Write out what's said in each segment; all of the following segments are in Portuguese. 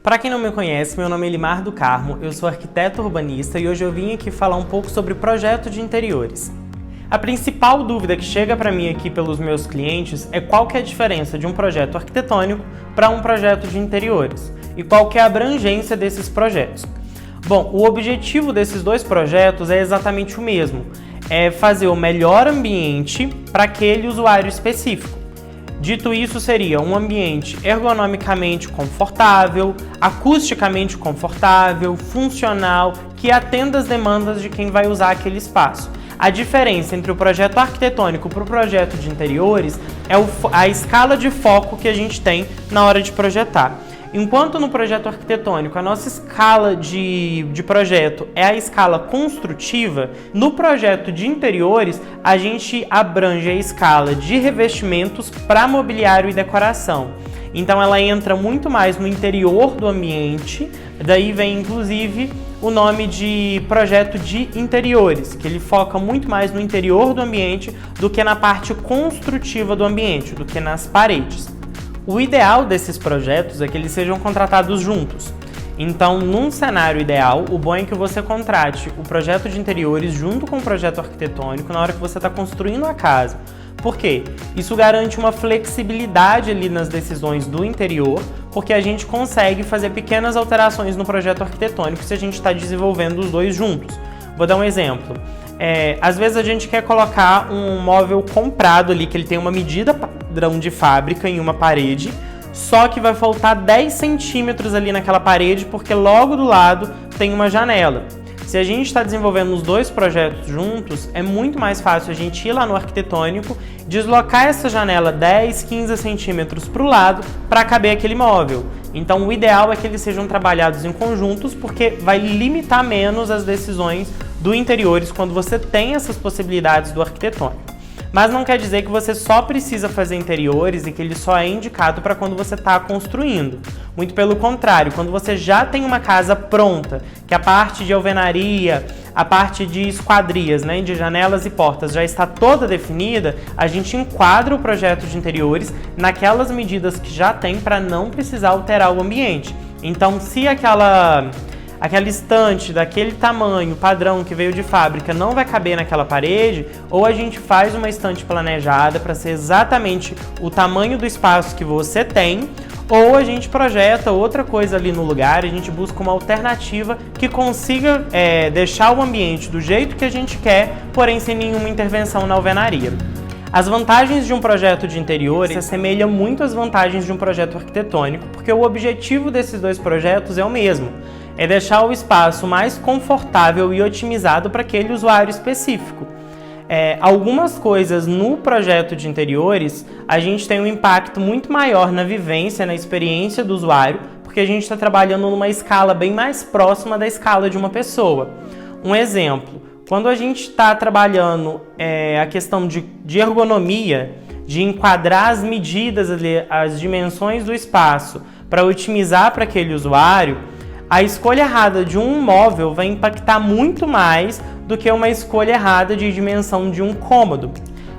Para quem não me conhece, meu nome é Elimar do Carmo, eu sou arquiteto urbanista e hoje eu vim aqui falar um pouco sobre projeto de interiores. A principal dúvida que chega para mim aqui pelos meus clientes é qual que é a diferença de um projeto arquitetônico para um projeto de interiores e qual que é a abrangência desses projetos. Bom, o objetivo desses dois projetos é exatamente o mesmo, é fazer o melhor ambiente para aquele usuário específico. Dito isso, seria um ambiente ergonomicamente confortável, acusticamente confortável, funcional, que atenda às demandas de quem vai usar aquele espaço. A diferença entre o projeto arquitetônico para o projeto de interiores é a escala de foco que a gente tem na hora de projetar. Enquanto no projeto arquitetônico a nossa escala de projeto é a escala construtiva, no projeto de interiores a gente abrange a escala de revestimentos para mobiliário e decoração. Então ela entra muito mais no interior do ambiente, daí vem inclusive o nome de projeto de interiores, que ele foca muito mais no interior do ambiente do que na parte construtiva do ambiente, do que nas paredes. O ideal desses projetos é que eles sejam contratados juntos. Então, num cenário ideal, o bom é que você contrate o projeto de interiores junto com o projeto arquitetônico na hora que você está construindo a casa. Por quê? Isso garante uma flexibilidade ali nas decisões do interior, porque a gente consegue fazer pequenas alterações no projeto arquitetônico se a gente está desenvolvendo os dois juntos. Vou dar um exemplo. Às vezes a gente quer colocar um móvel comprado ali, que ele tem uma medida padrão de fábrica em uma parede, só que vai faltar 10 centímetros ali naquela parede, porque logo do lado tem uma janela. Se a gente está desenvolvendo os dois projetos juntos, é muito mais fácil a gente ir lá no arquitetônico, deslocar essa janela 10, 15 centímetros para o lado para caber aquele móvel. Então o ideal é que eles sejam trabalhados em conjuntos, porque vai limitar menos as decisões do interiores quando você tem essas possibilidades do arquitetônico. Mas não quer dizer que você só precisa fazer interiores e que ele só é indicado para quando você está construindo. Muito pelo contrário, quando você já tem uma casa pronta, que a parte de alvenaria, a parte de esquadrias, de janelas e portas já está toda definida, a gente enquadra o projeto de interiores naquelas medidas que já tem para não precisar alterar o ambiente. Então, se aquela estante daquele tamanho padrão que veio de fábrica não vai caber naquela parede, ou a gente faz uma estante planejada para ser exatamente o tamanho do espaço que você tem, ou a gente projeta outra coisa ali no lugar, a gente busca uma alternativa que consiga deixar o ambiente do jeito que a gente quer, porém sem nenhuma intervenção na alvenaria. As vantagens de um projeto de interiores se assemelham muito às vantagens de um projeto arquitetônico, porque o objetivo desses dois projetos é o mesmo. É deixar o espaço mais confortável e otimizado para aquele usuário específico. Algumas coisas no projeto de interiores, a gente tem um impacto muito maior na vivência, na experiência do usuário, porque a gente está trabalhando numa escala bem mais próxima da escala de uma pessoa. Um exemplo, quando a gente está trabalhando a questão de ergonomia, de enquadrar as medidas, as dimensões do espaço para otimizar para aquele usuário, a escolha errada de um móvel vai impactar muito mais do que uma escolha errada de dimensão de um cômodo.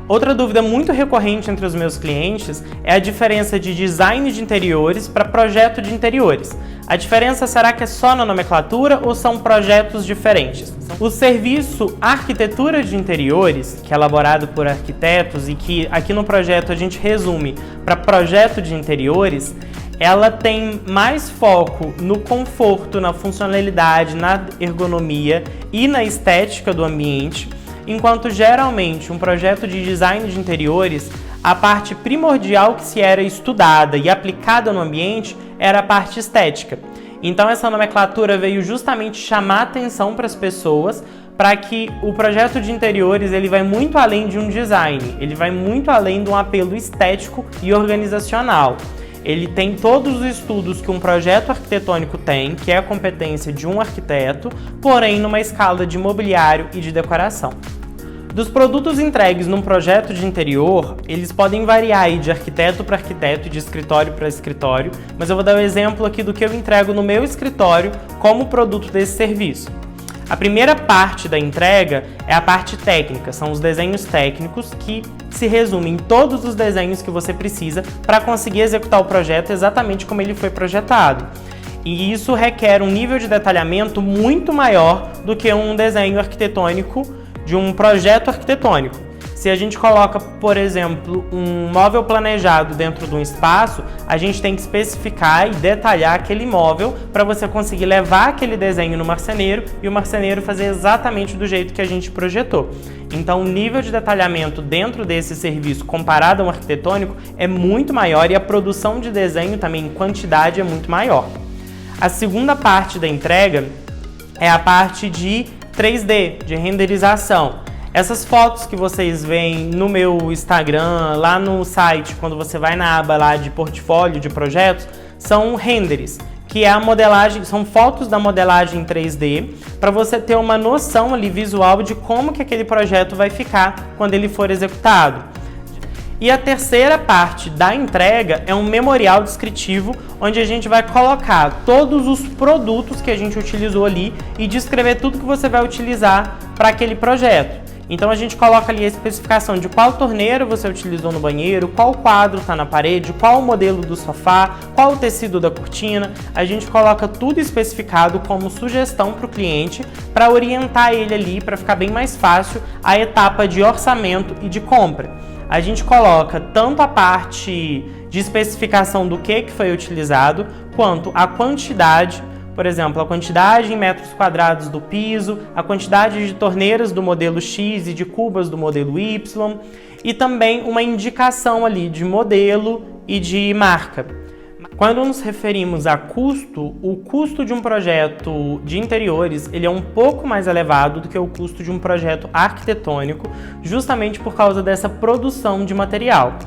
Outra dúvida muito recorrente entre os meus clientes é a diferença de design de interiores para projeto de interiores. A diferença será que é só na nomenclatura ou são projetos diferentes? O serviço Arquitetura de Interiores, que é elaborado por arquitetos e que aqui no projeto a gente resume para projeto de interiores, ela tem mais foco no conforto, na funcionalidade, na ergonomia e na estética do ambiente, enquanto geralmente um projeto de design de interiores, a parte primordial que se era estudada e aplicada no ambiente era a parte estética. Então essa nomenclatura veio justamente chamar atenção para as pessoas, para que o projeto de interiores ele vai muito além de um design, ele vai muito além de um apelo estético e organizacional. Ele tem todos os estudos que um projeto arquitetônico tem, que é a competência de um arquiteto, porém numa escala de mobiliário e de decoração. Dos produtos entregues num projeto de interior, eles podem variar aí de arquiteto para arquiteto e de escritório para escritório, mas eu vou dar um exemplo aqui do que eu entrego no meu escritório como produto desse serviço. A primeira parte da entrega é a parte técnica, são os desenhos técnicos que se resumem em todos os desenhos que você precisa para conseguir executar o projeto exatamente como ele foi projetado. E isso requer um nível de detalhamento muito maior do que um desenho arquitetônico de um projeto arquitetônico. Se a gente coloca, por exemplo, um móvel planejado dentro de um espaço, a gente tem que especificar e detalhar aquele móvel para você conseguir levar aquele desenho no marceneiro e o marceneiro fazer exatamente do jeito que a gente projetou. Então, o nível de detalhamento dentro desse serviço comparado ao arquitetônico é muito maior e a produção de desenho também em quantidade é muito maior. A segunda parte da entrega é a parte de 3D, de renderização. Essas fotos que vocês veem no meu Instagram, lá no site, quando você vai na aba lá de portfólio de projetos, são renders, que é a modelagem, são fotos da modelagem 3D, para você ter uma noção ali visual de como que aquele projeto vai ficar quando ele for executado. E a terceira parte da entrega é um memorial descritivo, onde a gente vai colocar todos os produtos que a gente utilizou ali e descrever tudo que você vai utilizar para aquele projeto. Então a gente coloca ali a especificação de qual torneira você utilizou no banheiro, qual quadro está na parede, qual o modelo do sofá, qual o tecido da cortina. A gente coloca tudo especificado como sugestão para o cliente, para orientar ele ali, para ficar bem mais fácil a etapa de orçamento e de compra. A gente coloca tanto a parte de especificação do que foi utilizado, quanto a quantidade. Por exemplo, a quantidade em metros quadrados do piso, a quantidade de torneiras do modelo X e de cubas do modelo Y, e também uma indicação ali de modelo e de marca. Quando nos referimos a custo, o custo de um projeto de interiores ele é um pouco mais elevado do que o custo de um projeto arquitetônico, justamente por causa dessa produção de material.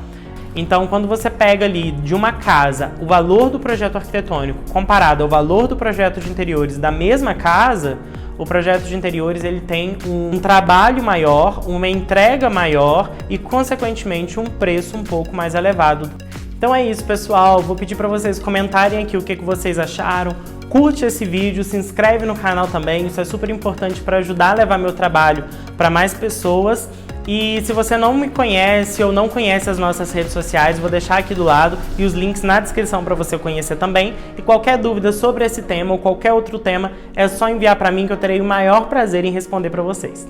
Então, quando você pega ali de uma casa o valor do projeto arquitetônico comparado ao valor do projeto de interiores da mesma casa, o projeto de interiores ele tem um trabalho maior, uma entrega maior e, consequentemente, um preço um pouco mais elevado. Então é isso, pessoal. Vou pedir para vocês comentarem aqui o que vocês acharam. Curte esse vídeo, se inscreve no canal também, isso é super importante para ajudar a levar meu trabalho para mais pessoas. E se você não me conhece ou não conhece as nossas redes sociais, vou deixar aqui do lado e os links na descrição para você conhecer também. E qualquer dúvida sobre esse tema ou qualquer outro tema, é só enviar para mim que eu terei o maior prazer em responder para vocês.